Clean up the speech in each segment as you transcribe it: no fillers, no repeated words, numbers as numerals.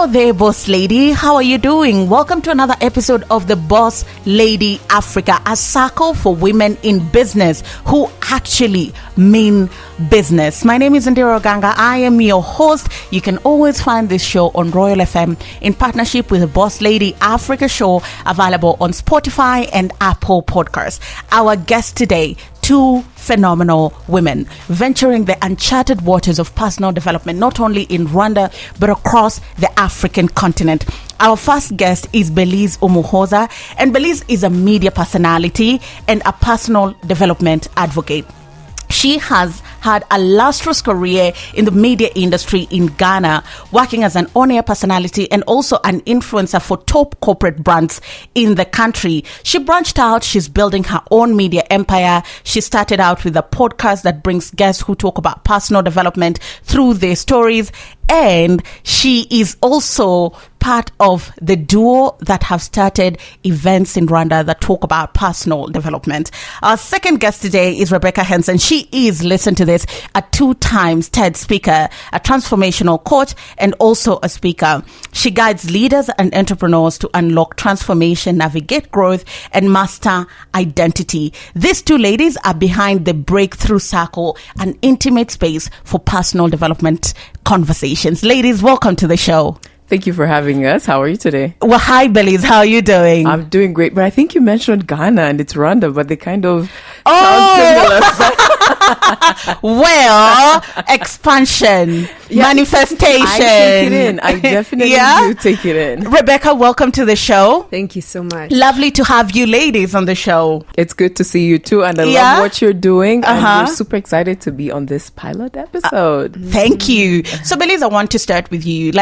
Hello there, Boss Lady. How are you doing? Welcome to another episode of the Boss Lady Africa, a circle for women in business who actually mean business. My name is Indira Oganga. I am your host. You can always find this show on Royal FM in partnership with the Boss Lady Africa show, available on Spotify and Apple Podcasts. Our guest today, two phenomenal women venturing the uncharted waters of personal development, not only in Rwanda, but across the African continent. Our first guest is Belise Umuhoza, and Belise is a media personality and a personal development advocate. She has had a lustrous career in the media industry in Ghana, working as an on-air personality and also an influencer for top corporate brands in the country. She branched out. She's building her own media empire. She started out with a podcast that brings guests who talk about personal development through their stories. And she is also part of the duo that have started events in Rwanda that talk about personal development. Our second guest today is Rebecca Hansen. She is, listen to this, a 2-time TED speaker, a transformational coach, and also a speaker. She guides leaders and entrepreneurs to unlock transformation, navigate growth, and master identity. These two ladies are behind the Breakthrough Circle, an intimate space for personal development conversations. Ladies, welcome to the show. Thank you for having us. How are you today? Well, hi, Belise. How are you doing? I'm doing great. But I think you mentioned Ghana and it's Rwanda, but they kind of sound similar. Well, expansion, manifestation. I take it in. I definitely do take it in. Rebecca, welcome to the show. Thank you so much. Lovely to have you ladies on the show. It's good to see you too. And I love what you're doing. And we're super excited to be on this pilot episode. Thank you. So, Belise, I want to start with you.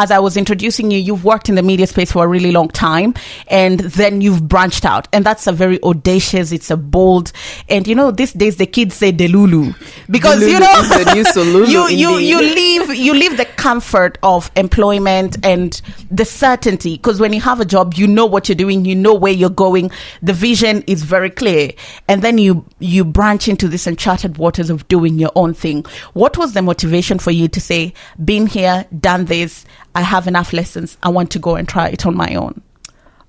As I was introducing you, you've worked in the media space for a really long time, and then you've branched out, and that's a very audacious, it's a bold, and these days the kids say delulu, because Delulu is the new Solulu. you leave the comfort of employment and the certainty, because when you have a job, you know what you're doing, you know where you're going, the vision is very clear, and then you branch into this uncharted waters of doing your own thing. What was the motivation for you to say, been here, done this, I have enough lessons, I want to go and try it on my own?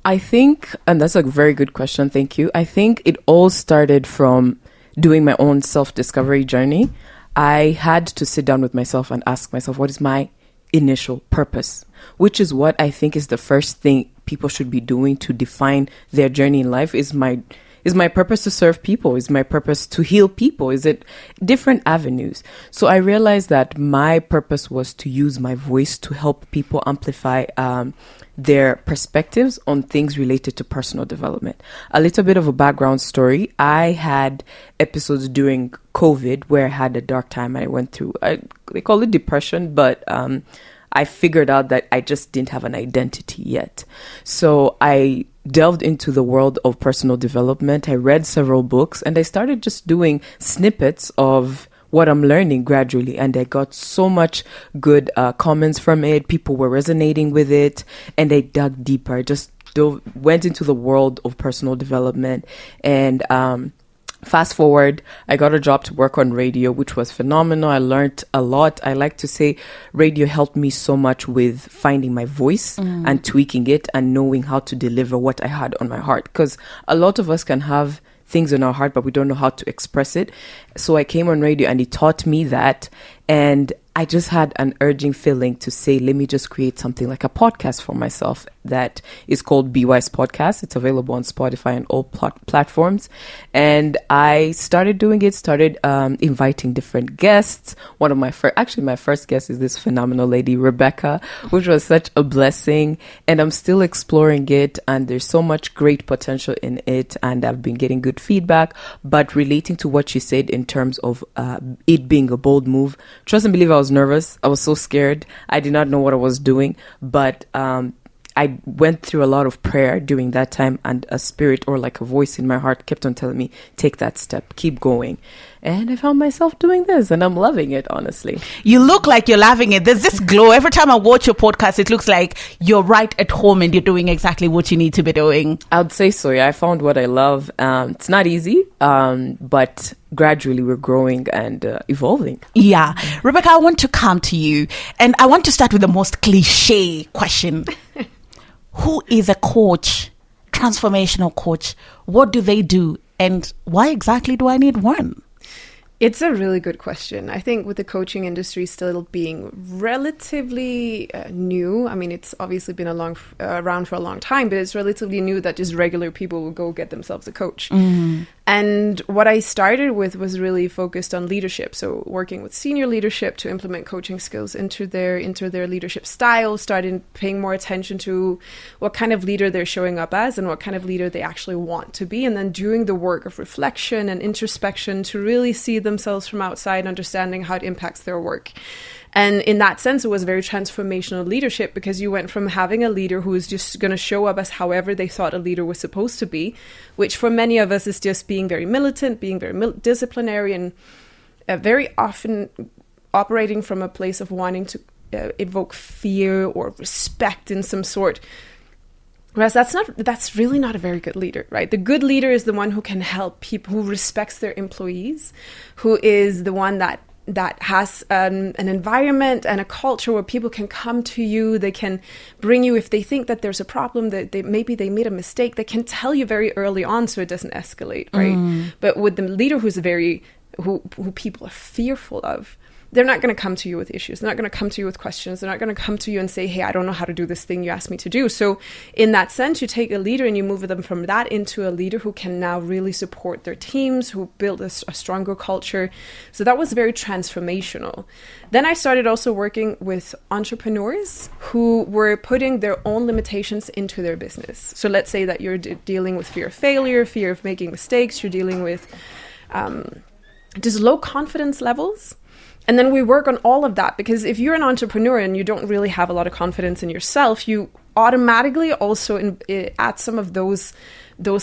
I think, and that's a very good question, thank you. I think it all started from doing my own self-discovery journey. I had to sit down with myself and ask myself, what is my initial purpose? Which is what I think is the first thing people should be doing to define their journey in life. Is my purpose to serve people? Is my purpose to heal people? Is it different avenues? So I realized that my purpose was to use my voice to help people amplify their perspectives on things related to personal development. A little bit of a background story. I had episodes during COVID where I had a dark time. I went through, they call it depression, but I figured out that I just didn't have an identity yet. So I delved into the world of personal development. I read several books and I started just doing snippets of what I'm learning gradually. And I got so much good comments from it. People were resonating with it. And I dug deeper. I just went into the world of personal development. And fast forward, I got a job to work on radio, which was phenomenal. I learned a lot. I like to say radio helped me so much with finding my voice and tweaking it and knowing how to deliver what I had on my heart. Because a lot of us can have things in our heart, but we don't know how to express it. So I came on radio and it taught me that. And I just had an urging feeling to say, let me just create something like a podcast for myself that is called Be Wise Podcast. It's available on Spotify and all platforms. And I started doing it, inviting different guests. One of my first guest is this phenomenal lady, Rebecca, which was such a blessing. And I'm still exploring it. And there's so much great potential in it. And I've been getting good feedback. But relating to what she said in terms of it being a bold move, trust and believe I was nervous. I was so scared. I did not know what I was doing. But I went through a lot of prayer during that time, and a spirit or like a voice in my heart kept on telling me, take that step, keep going. And I found myself doing this, and I'm loving it, honestly. You look like you're loving it. There's this glow. Every time I watch your podcast, it looks like you're right at home and you're doing exactly what you need to be doing. I would say so, yeah. I found what I love. It's not easy, but gradually we're growing and evolving. Yeah. Rebecca, I want to come to you, and I want to start with the most cliche question. Who is a coach, transformational coach? What do they do? And why exactly do I need one? It's a really good question. I think with the coaching industry still being relatively new, I mean, it's obviously been around for a long time, but it's relatively new that just regular people will go get themselves a coach. And what I started with was really focused on leadership. So working with senior leadership to implement coaching skills into their leadership style, started paying more attention to what kind of leader they're showing up as and what kind of leader they actually want to be. And then doing the work of reflection and introspection to really see themselves from outside, understanding how it impacts their work. And in that sense, it was very transformational leadership, because you went from having a leader who is just going to show up as however they thought a leader was supposed to be, which for many of us is just being very militant, being very disciplinary, and very often operating from a place of wanting to evoke fear or respect in some sort. Whereas that's really not a very good leader, right? The good leader is the one who can help people, who respects their employees, who is the one that has an environment and a culture where people can come to you. They can bring you, if they think that there's a problem, that maybe they made a mistake, they can tell you very early on so it doesn't escalate, right? But with the leader who people are fearful of, they're not going to come to you with issues. They're not going to come to you with questions. They're not going to come to you and say, hey, I don't know how to do this thing you asked me to do. So in that sense, you take a leader and you move them from that into a leader who can now really support their teams, who build a stronger culture. So that was very transformational. Then I started also working with entrepreneurs who were putting their own limitations into their business. So let's say that you're dealing with fear of failure, fear of making mistakes. You're dealing with just low confidence levels. And then we work on all of that, because if you're an entrepreneur and you don't really have a lot of confidence in yourself, you automatically also add some of those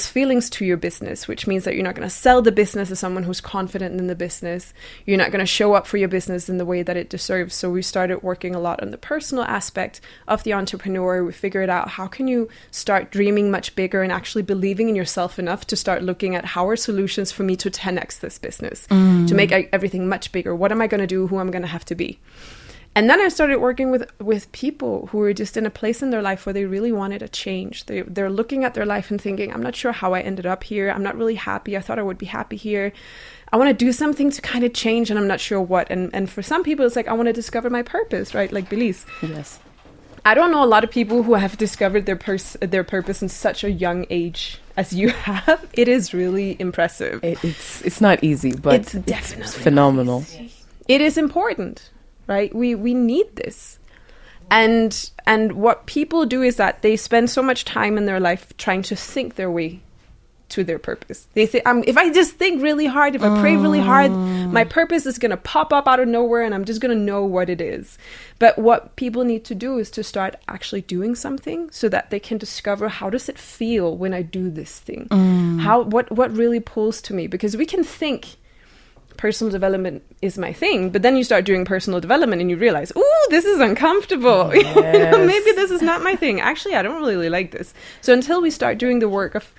feelings to your business, which means that you're not going to sell the business as someone who's confident in the business. You're not going to show up for your business in the way that it deserves. So we started working a lot on the personal aspect of the entrepreneur. We figured out, how can you start dreaming much bigger and actually believing in yourself enough to start looking at, how are solutions for me to 10x this business, to make everything much bigger? What am I going to do? Who am I going to have to be? And then I started working with people who were just in a place in their life where they really wanted a change. They're looking at their life and thinking, I'm not sure how I ended up here. I'm not really happy. I thought I would be happy here. I want to do something to kind of change, and I'm not sure what. And for some people, it's like, I want to discover my purpose, right? Like Belise. Yes. I don't know a lot of people who have discovered their purpose in such a young age as you have. It is really impressive. It's not easy, but it's definitely phenomenal. It is important. Right? We need this. And what people do is that they spend so much time in their life trying to think their way to their purpose. They think, if I just think really hard, if I pray really hard, my purpose is going to pop up out of nowhere and I'm just going to know what it is. But what people need to do is to start actually doing something so that they can discover, how does it feel when I do this thing? What really pulls to me? Because we can think personal development is my thing, but then you start doing personal development and you realize, ooh, this is uncomfortable. Yes. Maybe this is not my thing. Actually, I don't really like this. So until we start doing the work of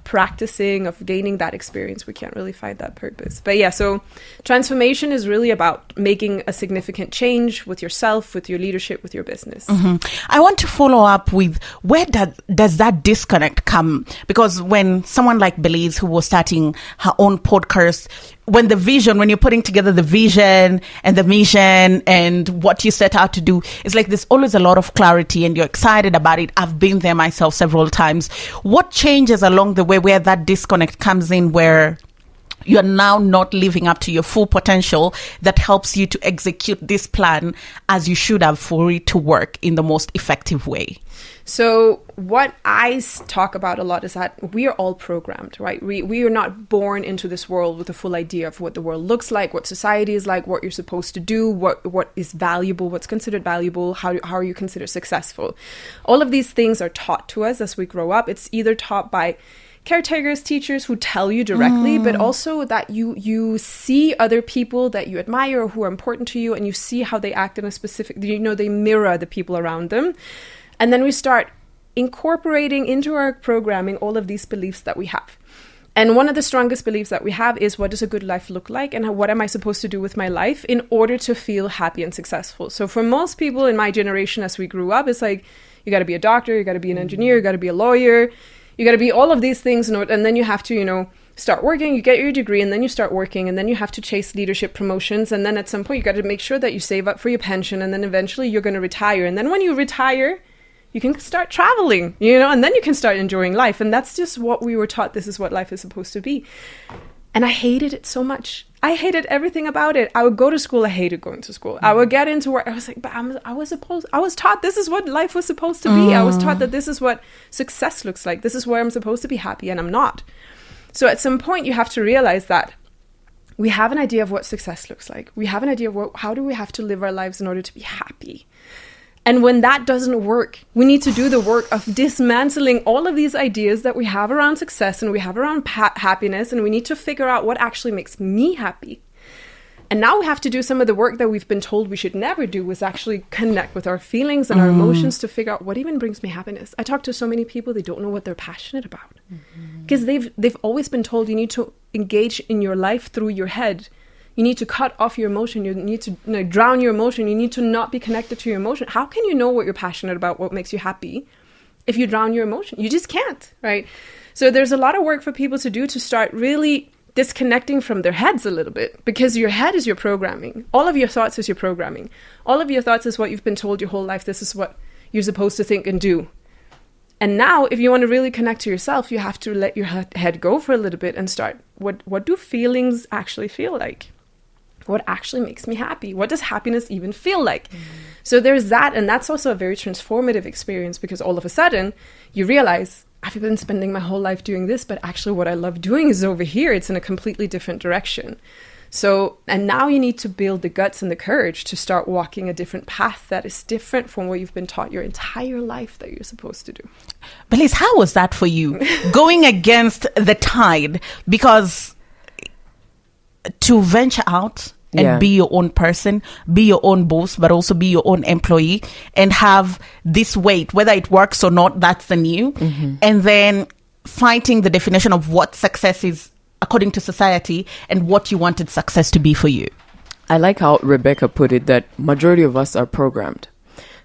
practicing, of gaining that experience, we can't really find that purpose. But yeah, so transformation is really about making a significant change with yourself, with your leadership, with your business. I want to follow up with, where does that disconnect come? Because when someone like Belise, who was starting her own podcast, when you're putting together the vision and the mission and what you set out to do, it's like there's always a lot of clarity and you're excited about it. I've been there myself several times. What changes along the way where that disconnect comes in, where you're now not living up to your full potential, that helps you to execute this plan as you should have for it to work in the most effective way? So what I talk about a lot is that we are all programmed, right? We are not born into this world with a full idea of what the world looks like, what society is like, what you're supposed to do, what is valuable, what's considered valuable, how are you considered successful. All of these things are taught to us as we grow up. It's either taught by caretakers, teachers who tell you directly, but also that you see other people that you admire or who are important to you, and you see how they act in a specific, they mirror the people around them. And then we start incorporating into our programming all of these beliefs that we have. And one of the strongest beliefs that we have is, what does a good life look like? And what am I supposed to do with my life in order to feel happy and successful? So for most people in my generation, as we grew up, it's like, you got to be a doctor, you got to be an engineer, you got to be a lawyer, you got to be all of these things. And then you have to, start working, you get your degree, and then you start working, and then you have to chase leadership promotions. And then at some point, you got to make sure that you save up for your pension. And then eventually you're going to retire. And then when you retire, you can start traveling, and then you can start enjoying life. And that's just what we were taught. This is what life is supposed to be. And I hated it so much. I hated everything about it. I would go to school. I hated going to school. I would get into work. I was like, but I was taught this is what life was supposed to be. I was taught that this is what success looks like. This is where I'm supposed to be happy, and I'm not. So at some point, you have to realize that we have an idea of what success looks like. We have an idea of how do we have to live our lives in order to be happy. And when that doesn't work, we need to do the work of dismantling all of these ideas that we have around success and we have around happiness, and we need to figure out what actually makes me happy. And now we have to do some of the work that we've been told we should never do, was actually connect with our feelings and our emotions to figure out what even brings me happiness. I talk to so many people, they don't know what they're passionate about. Because they've always been told you need to engage in your life through your head. You need to cut off your emotion. You need to drown your emotion. You need to not be connected to your emotion. How can you know what you're passionate about, what makes you happy, if you drown your emotion? You just can't, right? So there's a lot of work for people to do to start really disconnecting from their heads a little bit, because your head is your programming. All of your thoughts is your programming. All of your thoughts is what you've been told your whole life. This is what you're supposed to think and do. And now, if you want to really connect to yourself, you have to let your head go for a little bit and start, what do feelings actually feel like? What actually makes me happy? What does happiness even feel like? So there's that, and that's also a very transformative experience, because all of a sudden you realize, I've been spending my whole life doing this, but actually what I love doing is over here. It's in a completely different direction. So, and now you need to build the guts and the courage to start walking a different path that is different from what you've been taught your entire life that you're supposed to do. Belise, how was that for you? Going against the tide, because to venture out and be your own person, be your own boss, but also be your own employee, and have this weight, whether it works or not, that's the new. And then fighting the definition of what success is according to society and what you wanted success to be for you. I like how Rebecca put it, that majority of us are programmed.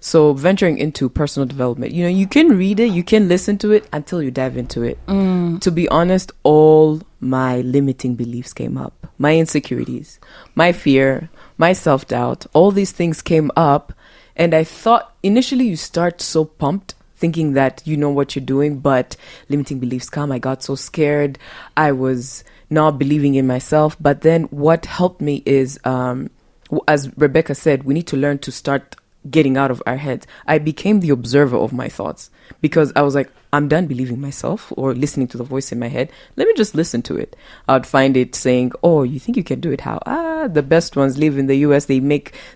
So venturing into personal development, you can read it, you can listen to it until you dive into it. To be honest, all my limiting beliefs came up. My insecurities, my fear, my self-doubt, all these things came up. And I thought initially you start so pumped, thinking that you know what you're doing, but limiting beliefs come. I got so scared. I was not believing in myself. But then what helped me is, as Rebecca said, we need to learn to start getting out of our heads. I became the observer of my thoughts, because I was like, I'm done believing myself or listening to the voice in my head. Let me just listen to it. I'd find it saying, oh, you think you can do it? How? The best ones live in the US. They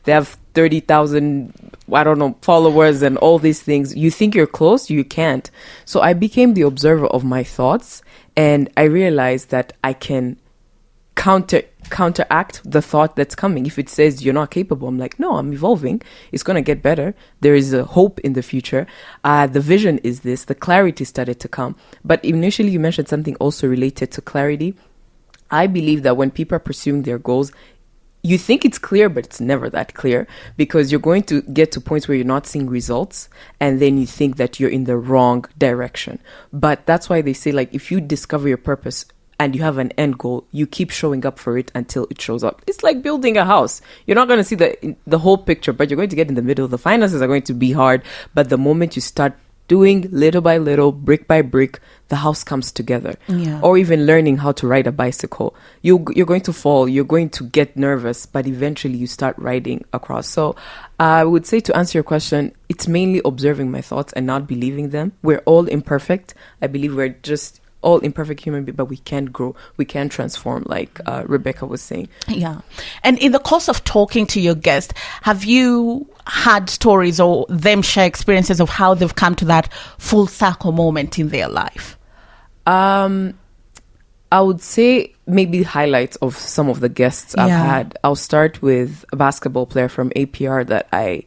have 30,000, followers and all these things. You think you're close? You can't. So I became the observer of my thoughts, and I realized that I can counteract the thought that's coming. If it says you're not capable, I'm like, no, I'm evolving. It's going to get better. There is a hope in the future. The vision is this. The clarity started to come. But initially you mentioned something also related to clarity. I believe that when people are pursuing their goals, you think it's clear, but it's never that clear, because you're going to get to points where you're not seeing results, and then you think that you're in the wrong direction. But that's why they say, like, if you discover your purpose and you have an end goal, you keep showing up for it until it shows up. It's like building a house. You're not going to see the whole picture, but you're going to get in the middle. The finances are going to be hard, but the moment you start doing little by little, brick by brick, the house comes together. Or even learning how to ride a bicycle. You're going to fall, you're going to get nervous, but eventually you start riding across. So I would say, to answer your question, it's mainly observing my thoughts and not believing them. We're all imperfect. I believe we're just all imperfect human beings, but we can grow, we can transform, like Rebecca was saying. Yeah. And in the course of talking to your guest, have you had stories or them share experiences of how they've come to that full circle moment in their life? I would say maybe highlights of some of the guests I've had. I'll start with a basketball player from APR that I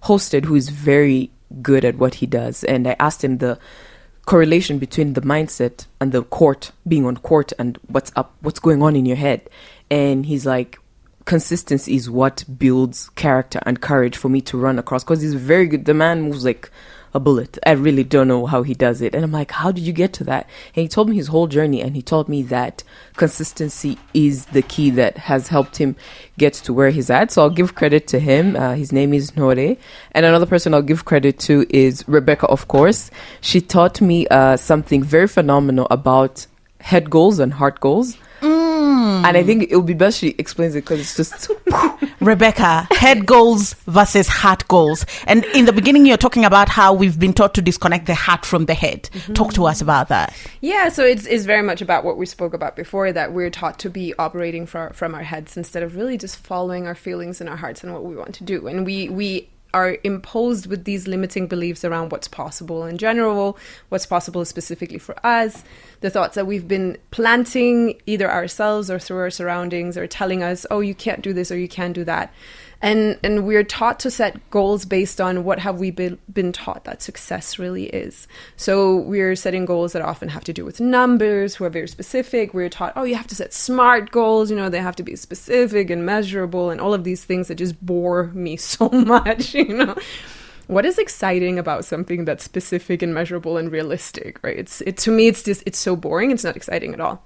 hosted, who is very good at what he does. And I asked him the correlation between the mindset and the court, being on court, and what's going on in your head. And he's like, consistency is what builds character and courage for me to run across, because he's very good. The man moves like a bullet. I really don't know how he does it. And I'm like, how did you get to that? And he told me his whole journey, and he told me that consistency is the key that has helped him get to where he's at. So I'll give credit to him. His name is Nore. And another person I'll give credit to is Rebecca, of course. She taught me something very phenomenal about head goals and heart goals. And I think it would be best she explains it, because it's just... Rebecca, head goals versus heart goals. And in the beginning, you're talking about how we've been taught to disconnect the heart from the head. Talk to us about that. Yeah, so it's very much about what we spoke about before, that we're taught to be operating from our heads instead of really just following our feelings and our hearts and what we want to do. And we are imposed with these limiting beliefs around what's possible in general, what's possible specifically for us, the thoughts that we've been planting either ourselves or through our surroundings, or telling us, oh, you can't do this or you can't do that. And we're taught to set goals based on what have we been taught that success really is. So we're setting goals that often have to do with numbers, who are very specific. We're taught, oh, you have to set SMART goals, they have to be specific and measurable, and all of these things that just bore me so much, What is exciting about something that's specific and measurable and realistic, right? To me, it's so boring. It's not exciting at all.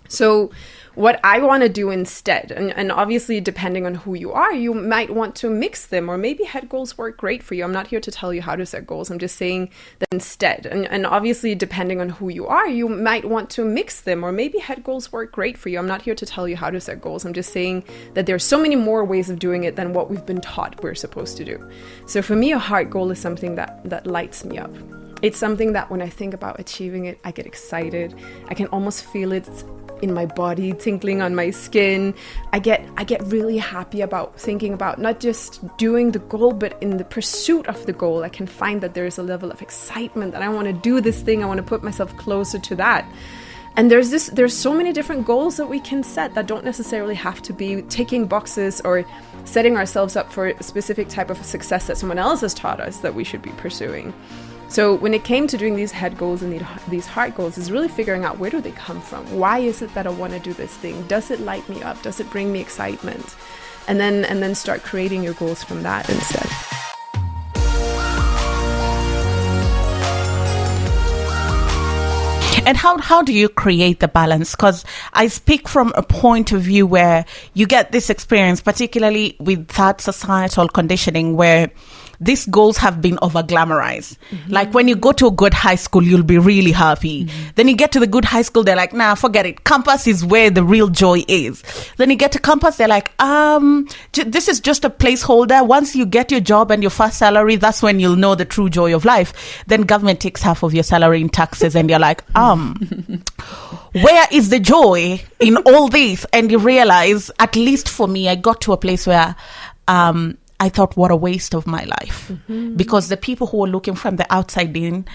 So what I want to do instead, and obviously depending on who you are, you might want to mix them, or maybe head goals work great for you. I'm not here to tell you how to set goals. I'm just saying that instead, and obviously depending on who you are, you might want to mix them, or maybe head goals work great for you. I'm not here to tell you how to set goals. I'm just saying that there's so many more ways of doing it than what we've been taught we're supposed to do. So for me, a heart goal is something that lights me up. It's something that when I think about achieving it, I get excited. I can almost feel it in my body, tinkling on my skin. I get really happy about thinking about not just doing the goal, but in the pursuit of the goal. I can find that there is a level of excitement that I want to do this thing. I want to put myself closer to that. And there's so many different goals that we can set that don't necessarily have to be ticking boxes or setting ourselves up for a specific type of success that someone else has taught us that we should be pursuing. So when it came to doing these head goals and these heart goals, is really figuring out, where do they come from? Why is it that I want to do this thing? Does it light me up? Does it bring me excitement? And then start creating your goals from that instead. And how do you create the balance? Because I speak from a point of view where you get this experience, particularly with that societal conditioning, where these goals have been over-glamorized. Like when you go to a good high school, you'll be really happy. Then you get to the good high school, they're like, nah, forget it. Campus is where the real joy is. Then you get to campus, they're like, this is just a placeholder. Once you get your job and your first salary, that's when you'll know the true joy of life. Then government takes half of your salary in taxes, and you're like, where is the joy in all this? And you realize, at least for me, I got to a place where I thought, what a waste of my life. Because the people who were looking from the outside in,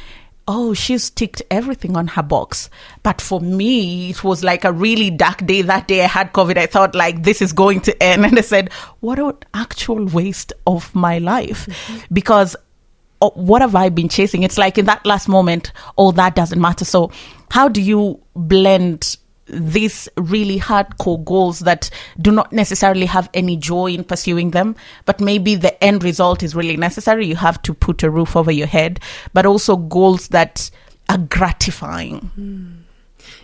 oh, she's ticked everything on her box. But for me, it was like a really dark day. That day I had COVID. I thought, like, this is going to end. And I said, what an actual waste of my life. Because what have I been chasing? It's like in that last moment, all that doesn't matter. So how do you blend these really hardcore goals that do not necessarily have any joy in pursuing them, but maybe the end result is really necessary? You have to put a roof over your head, but also goals that are gratifying.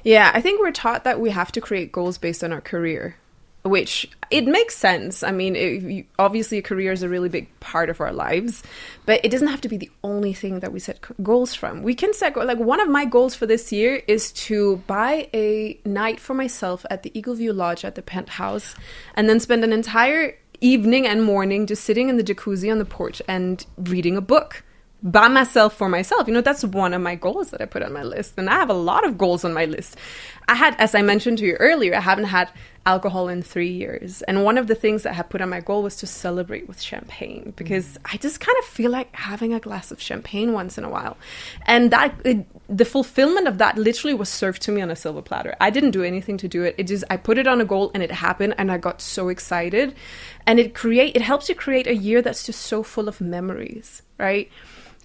Yeah, I think we're taught that we have to create goals based on our career, which it makes sense. I mean, obviously a career is a really big part of our lives, but it doesn't have to be the only thing that we set goals from. We can set, like, one of my goals for this year is to buy a night for myself at the Eagleview Lodge at the Penthouse, and then spend an entire evening and morning just sitting in the jacuzzi on the porch and reading a book by myself, for myself. That's one of my goals that I put on my list. And I have a lot of goals on my list. As I mentioned to you earlier, I haven't had alcohol in 3 years. And one of the things that I had put on my goal was to celebrate with champagne, because I just kind of feel like having a glass of champagne once in a while. And the fulfillment of that literally was served to me on a silver platter. I didn't do anything to do it. I put it on a goal and it happened, and I got so excited. And it helps you create a year that's just so full of memories, right?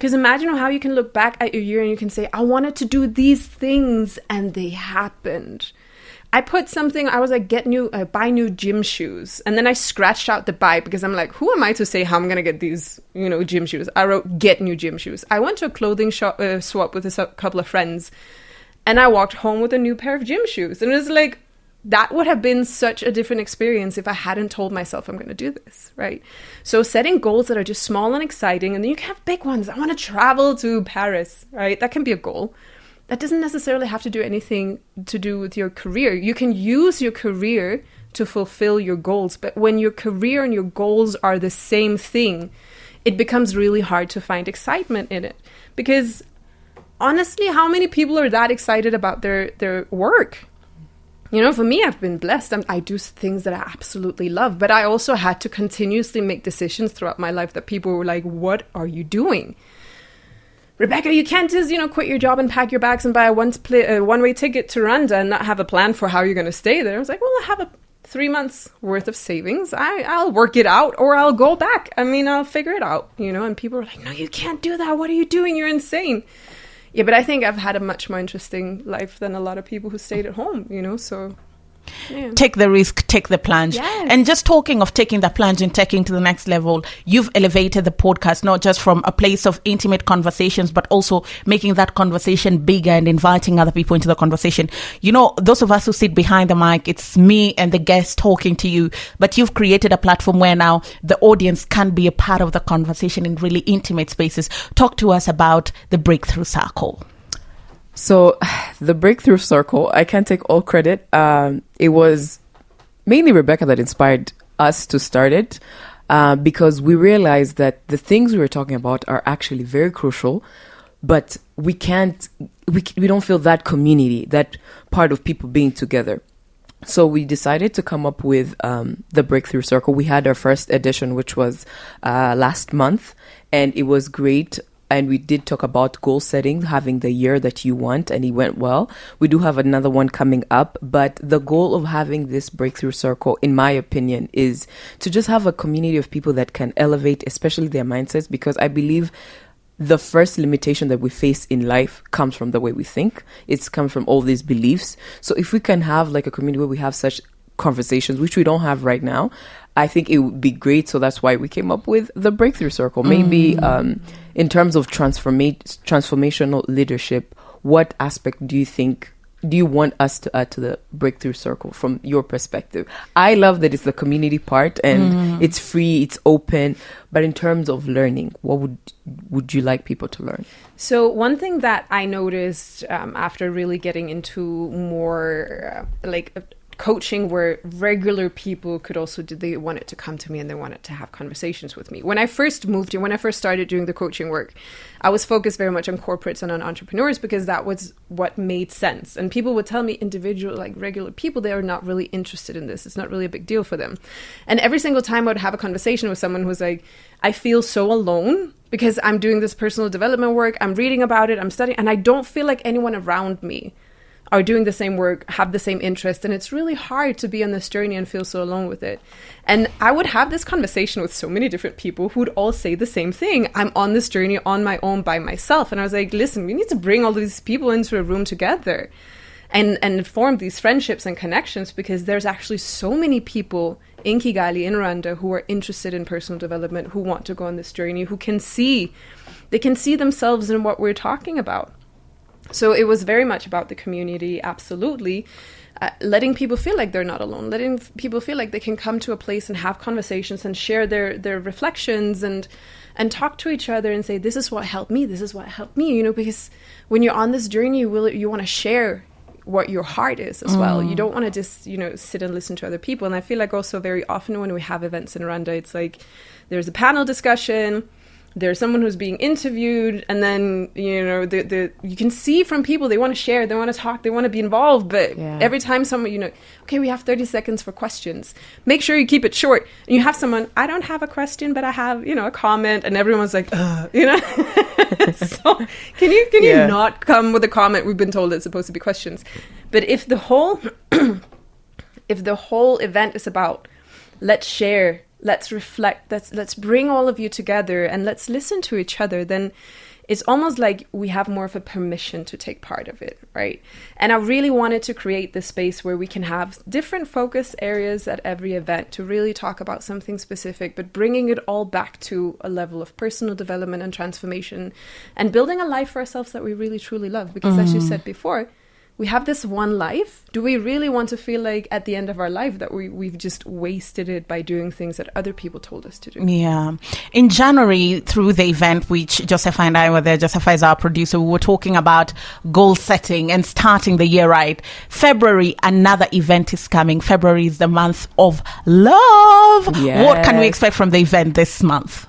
Because imagine how you can look back at your year and you can say, I wanted to do these things and they happened. I put something, I was like, buy new gym shoes. And then I scratched out the buy because I'm like, who am I to say how I'm going to get these, gym shoes? I wrote, get new gym shoes. I went to a clothing shop swap with a couple of friends and I walked home with a new pair of gym shoes. And it was like, that would have been such a different experience if I hadn't told myself I'm going to do this, right? So setting goals that are just small and exciting, and then you can have big ones. I want to travel to Paris, right? That can be a goal. That doesn't necessarily have to do anything to do with your career. You can use your career to fulfill your goals. But when your career and your goals are the same thing, it becomes really hard to find excitement in it. Because honestly, how many people are that excited about their work? For me, I've been blessed. I do things that I absolutely love. But I also had to continuously make decisions throughout my life that people were like, what are you doing? Rebecca, you can't just, quit your job and pack your bags and buy a one-way ticket to Rwanda and not have a plan for how you're going to stay there. I was like, well, I have 3 months worth of savings. I'll work it out or I'll go back. I'll figure it out, and people are like, no, you can't do that. What are you doing? You're insane. Yeah, but I think I've had a much more interesting life than a lot of people who stayed at home, so... Yeah. Take the risk, take the plunge. Yes. And just talking of taking the plunge and taking to the next level, you've elevated the podcast not just from a place of intimate conversations, but also making that conversation bigger and inviting other people into the conversation. Those of us who sit behind the mic, it's me and the guest talking to you, but you've created a platform where now the audience can be a part of the conversation in really intimate spaces. Talk to us about the Breakthrough Circle. So the Breakthrough Circle, I can't take all credit. It was mainly Rebecca that inspired us to start it because we realized that the things we were talking about are actually very crucial, but we don't feel that community, that part of people being together. So we decided to come up with the Breakthrough Circle. We had our first edition, which was last month, and it was great. And we did talk about goal setting, having the year that you want, and it went well. We do have another one coming up, but the goal of having this Breakthrough Circle, in my opinion, is to just have a community of people that can elevate, especially their mindsets, because I believe the first limitation that we face in life comes from the way we think. It's come from all these beliefs. So if we can have like a community where we have such conversations, which we don't have right now, I think it would be great. So that's why we came up with the Breakthrough Circle. Maybe in terms of transformational leadership, what aspect do you want us to add to the Breakthrough Circle from your perspective? I love that it's the community part and it's free, it's open. But in terms of learning, what would you like people to learn? So one thing that I noticed after really getting into more coaching where regular people could also they wanted to come to me and they wanted to have conversations with me. When I first moved here, when I first started doing the coaching work, I was focused very much on corporates and on entrepreneurs because that was what made sense. And people would tell me regular people, they are not really interested in this. It's not really a big deal for them. And every single time I would have a conversation with someone who's like, I feel so alone because I'm doing this personal development work. I'm reading about it. I'm studying, and I don't feel like anyone around me are doing the same work, have the same interest. And it's really hard to be on this journey and feel so alone with it. And I would have this conversation with so many different people who would all say the same thing. I'm on this journey on my own by myself. And I was like, listen, we need to bring all these people into a room together and form these friendships and connections, because there's actually so many people in Kigali, in Rwanda, who are interested in personal development, who want to go on this journey, who can see themselves in what we're talking about. So it was very much about the community, absolutely. Letting people feel like they're not alone, letting people feel like they can come to a place and have conversations and share their reflections and talk to each other and say, this is what helped me, because when you're on this journey, you want to share what your heart is as well. You don't want to just, sit and listen to other people. And I feel like also very often when we have events in Rwanda, it's like there's a panel discussion, there's someone who's being interviewed, and then, you can see from people, they want to share, they want to talk, they want to be involved. But every time someone, okay, we have 30 seconds for questions. Make sure you keep it short. And you have someone, I don't have a question, but I have, a comment. And everyone's like, So can you not come with a comment? We've been told it's supposed to be questions. But if the whole event is about, let's share, let's reflect, let's bring all of you together and let's listen to each other, then it's almost like we have more of a permission to take part of it, right? And I really wanted to create this space where we can have different focus areas at every event to really talk about something specific, but bringing it all back to a level of personal development and transformation and building a life for ourselves that we really truly love. Because as you said before, we have this one life. Do we really want to feel like at the end of our life that we've just wasted it by doing things that other people told us to do? Yeah. In January, through the event, which Josepha and I were there, Josepha is our producer, we were talking about goal setting and starting the year right. February, another event is coming. February is the month of love. Yes. What can we expect from the event this month?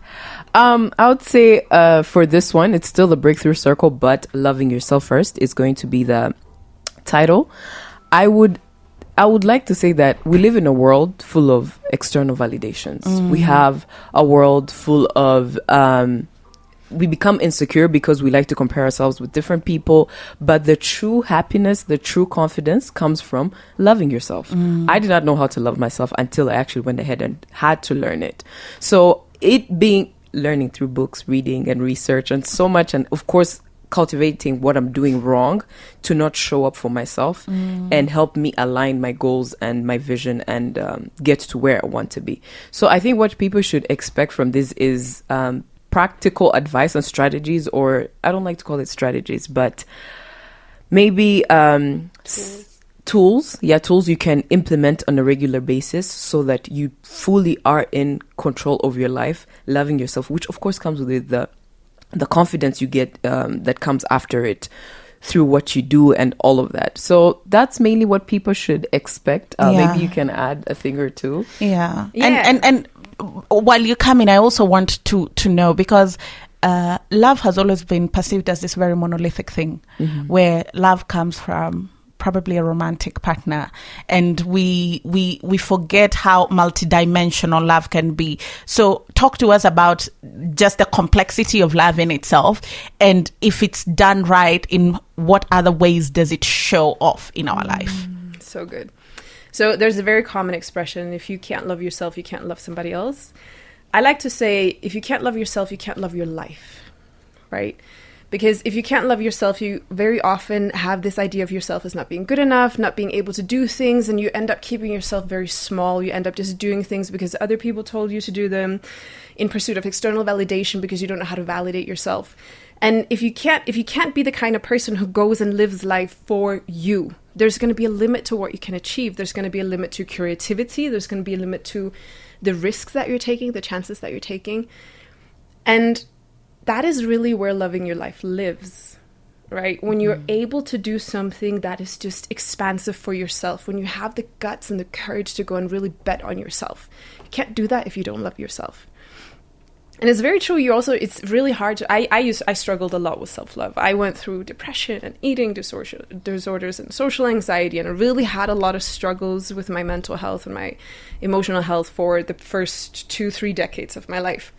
I would say for this one, it's still the Breakthrough Circle, but Loving Yourself First is going to be the title. I would like to say that we live in a world full of external validations. We have a world full of we become insecure because we like to compare ourselves with different people, but the true happiness, the true confidence comes from loving yourself. I did not know how to love myself until I actually went ahead and had to learn it. So it being learning through books, reading and research and so much, and of course cultivating what I'm doing wrong to not show up for myself and help me align my goals and my vision and get to where I want to be. So I think what people should expect from this is practical advice and strategies, or I don't like to call it strategies, but maybe tools you can implement on a regular basis so that you fully are in control of your life, loving yourself, which of course comes with the confidence you get that comes after it through what you do and all of that. So that's mainly what people should expect. Maybe you can add a thing or two. Yeah. And while you come in, I also want to know, because love has always been perceived as this very monolithic thing where love comes from probably a romantic partner, and we forget how multidimensional love can be. So talk to us about just the complexity of love in itself, and if it's done right, in what other ways does it show off in our life? So good. So there's a very common expression: if you can't love yourself, you can't love somebody else. I like to say, if you can't love yourself, you can't love your life, right? Because if you can't love yourself, you very often have this idea of yourself as not being good enough, not being able to do things, and you end up keeping yourself very small. You end up just doing things because other people told you to do them in pursuit of external validation because you don't know how to validate yourself. And if you can't be the kind of person who goes and lives life for you, there's going to be a limit to what you can achieve. There's going to be a limit to creativity. There's going to be a limit to the risks that you're taking, the chances that you're taking. And that is really where loving your life lives, right? When you're able to do something that is just expansive for yourself, when you have the guts and the courage to go and really bet on yourself. You can't do that if you don't love yourself. And it's very true. It's really hard to, I struggled a lot with self-love. I went through depression and eating disorders and social anxiety, and I really had a lot of struggles with my mental health and my emotional health for the first 2-3 decades of my life.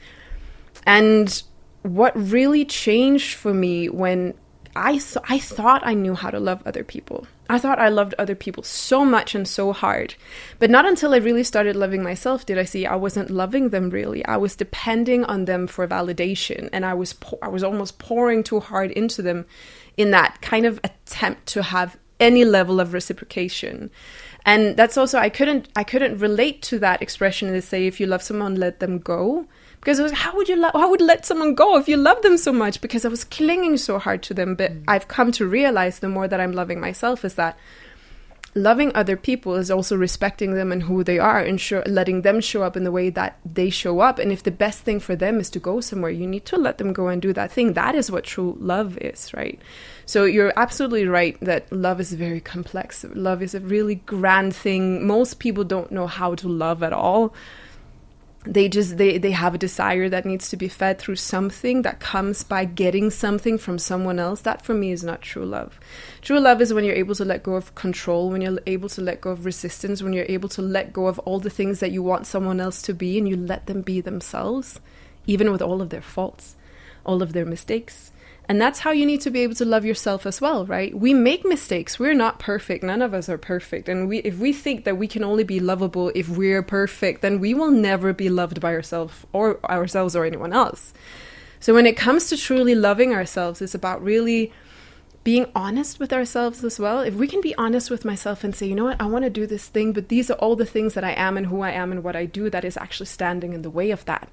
And what really changed for me when I thought I knew how to love other people. I thought I loved other people so much and so hard. But not until I really started loving myself did I see I wasn't loving them really. I was depending on them for validation, and I was almost pouring too hard into them in that kind of attempt to have any level of reciprocation. And that's also, I couldn't relate to that expression that say, if you love someone, let them go. Because it was, how would let someone go if you love them so much? Because I was clinging so hard to them. But I've come to realize, the more that I'm loving myself, is that loving other people is also respecting them and who they are, and letting them show up in the way that they show up. And if the best thing for them is to go somewhere, you need to let them go and do that thing. That is what true love is, right? So you're absolutely right that love is very complex. Love is a really grand thing. Most people don't know how to love at all. They have a desire that needs to be fed through something that comes by getting something from someone else. That for me is not true love. True love is when you're able to let go of control, when you're able to let go of resistance, when you're able to let go of all the things that you want someone else to be, and you let them be themselves, even with all of their faults, all of their mistakes. And that's how you need to be able to love yourself as well, right? We make mistakes. We're not perfect. None of us are perfect. And if we think that we can only be lovable if we're perfect, then we will never be loved by ourselves or anyone else. So when it comes to truly loving ourselves, it's about really being honest with ourselves as well. If we can be honest with myself and say, you know what, I want to do this thing, but these are all the things that I am and who I am and what I do that is actually standing in the way of that.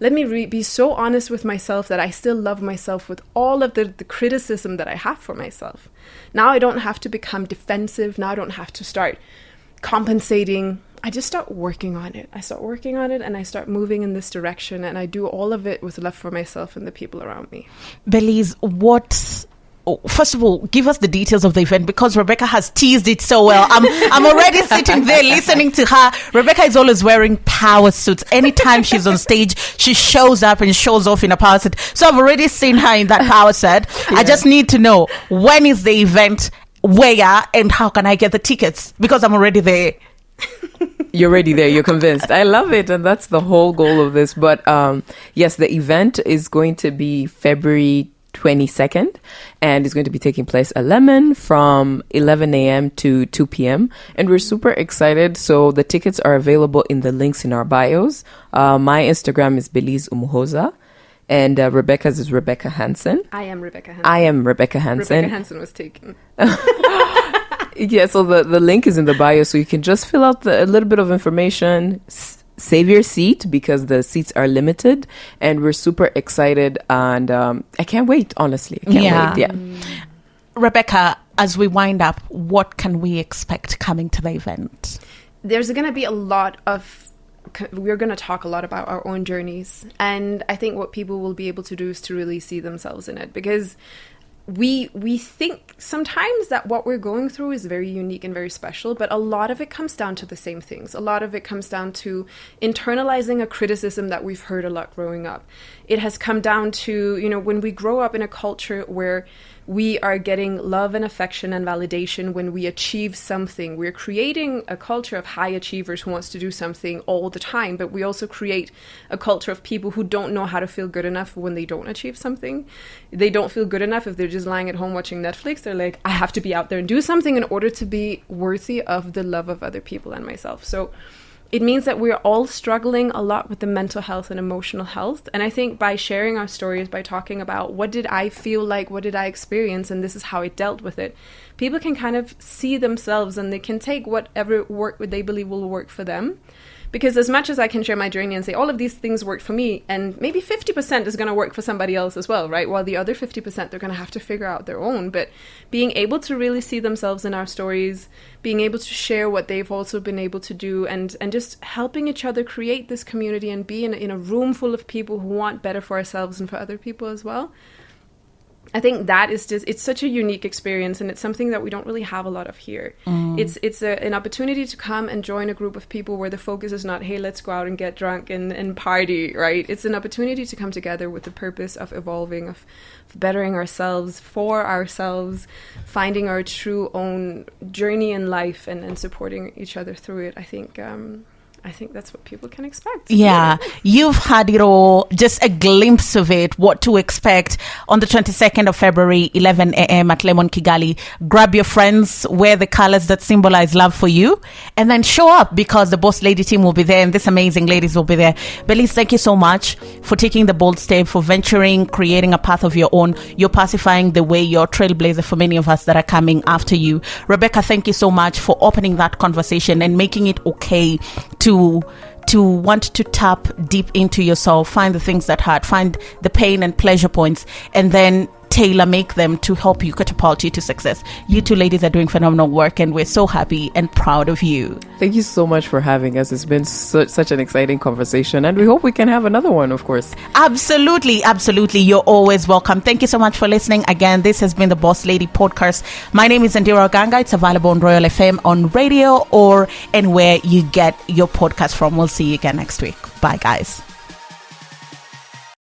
Let me be so honest with myself that I still love myself with all of the criticism that I have for myself. Now I don't have to become defensive. Now I don't have to start compensating. I just start working on it. I start working on it and I start moving in this direction, and I do all of it with love for myself and the people around me. Belise, first of all, give us the details of the event, because Rebecca has teased it so well. I'm already sitting there listening to her. Rebecca is always wearing power suits. Anytime she's on stage, she shows up and shows off in a power suit. So I've already seen her in that power suit. Yeah. I just need to know, when is the event, where, and how can I get the tickets? Because I'm already there. You're already there. You're convinced. I love it. And that's the whole goal of this. But yes, the event is going to be February 22nd, and it's going to be taking place at Lemon from 11 a.m. to 2 p.m. And we're super excited. So the tickets are available in the links in our bios. My Instagram is Belise Umuhoza, and Rebecca's is Rebecca Hansen. I am Rebecca Hansen. I am Rebecca Hansen. Rebecca Hansen was taken. Yeah, so the link is in the bio, so you can just fill out a little bit of information, save your seat, because the seats are limited, and we're super excited, and I can't wait, honestly. I can't wait. Yeah. Rebecca, as we wind up, what can we expect coming to the event? There's going to be we're going to talk a lot about our own journeys, and I think what people will be able to do is to really see themselves in it, because we think sometimes that what we're going through is very unique and very special, but a lot of it comes down to the same things. A lot of it comes down to internalizing a criticism that we've heard a lot growing up. It has come down to, when we grow up in a culture where we are getting love and affection and validation when we achieve something. We're creating a culture of high achievers who wants to do something all the time, but we also create a culture of people who don't know how to feel good enough when they don't achieve something. They don't feel good enough if they're just lying at home watching Netflix. They're like, I have to be out there and do something in order to be worthy of the love of other people and myself. So it means that we're all struggling a lot with the mental health and emotional health. And I think by sharing our stories, by talking about what did I feel like, what did I experience, and this is how I dealt with it, people can kind of see themselves and they can take whatever work they believe will work for them. Because as much as I can share my journey and say all of these things worked for me, and maybe 50% is going to work for somebody else as well, right? While the other 50%, they're going to have to figure out their own. But being able to really see themselves in our stories, being able to share what they've also been able to do, and just helping each other create this community and be in a room full of people who want better for ourselves and for other people as well. I think that is it's such a unique experience, and it's something that we don't really have a lot of here. It's an opportunity to come and join a group of people where the focus is not, hey, let's go out and get drunk and party, right? It's an opportunity to come together with the purpose of evolving, of bettering ourselves, for ourselves, finding our true own journey in life, and supporting each other through it. I think that's what people can expect. Yeah, you've had it all, just a glimpse of it, what to expect on the 22nd of February, 11 a.m. at Lemon Kigali. Grab your friends, wear the colors that symbolize love for you, and then show up, because the Boss Lady team will be there and these amazing ladies will be there. Belise, thank you so much for taking the bold step, for venturing, creating a path of your own. You're pacifying the way, you're a trailblazer for many of us that are coming after you. Rebecca, thank you so much for opening that conversation and making it okay to want to tap deep into yourself, find the things that hurt, find the pain and pleasure points, and then tailor make them to help you catapult you to success. You two ladies are doing phenomenal work, and we're so happy and proud of you. Thank you so much for having us. It's been such an exciting conversation, and we hope we can have another one, of course. Absolutely. You're always welcome. Thank you so much for listening. Again, this has been the Boss Lady Podcast. My name is Indira Ganga. It's available on Royal FM, on radio, or anywhere you get your podcast from. We'll see you again next week. Bye, guys.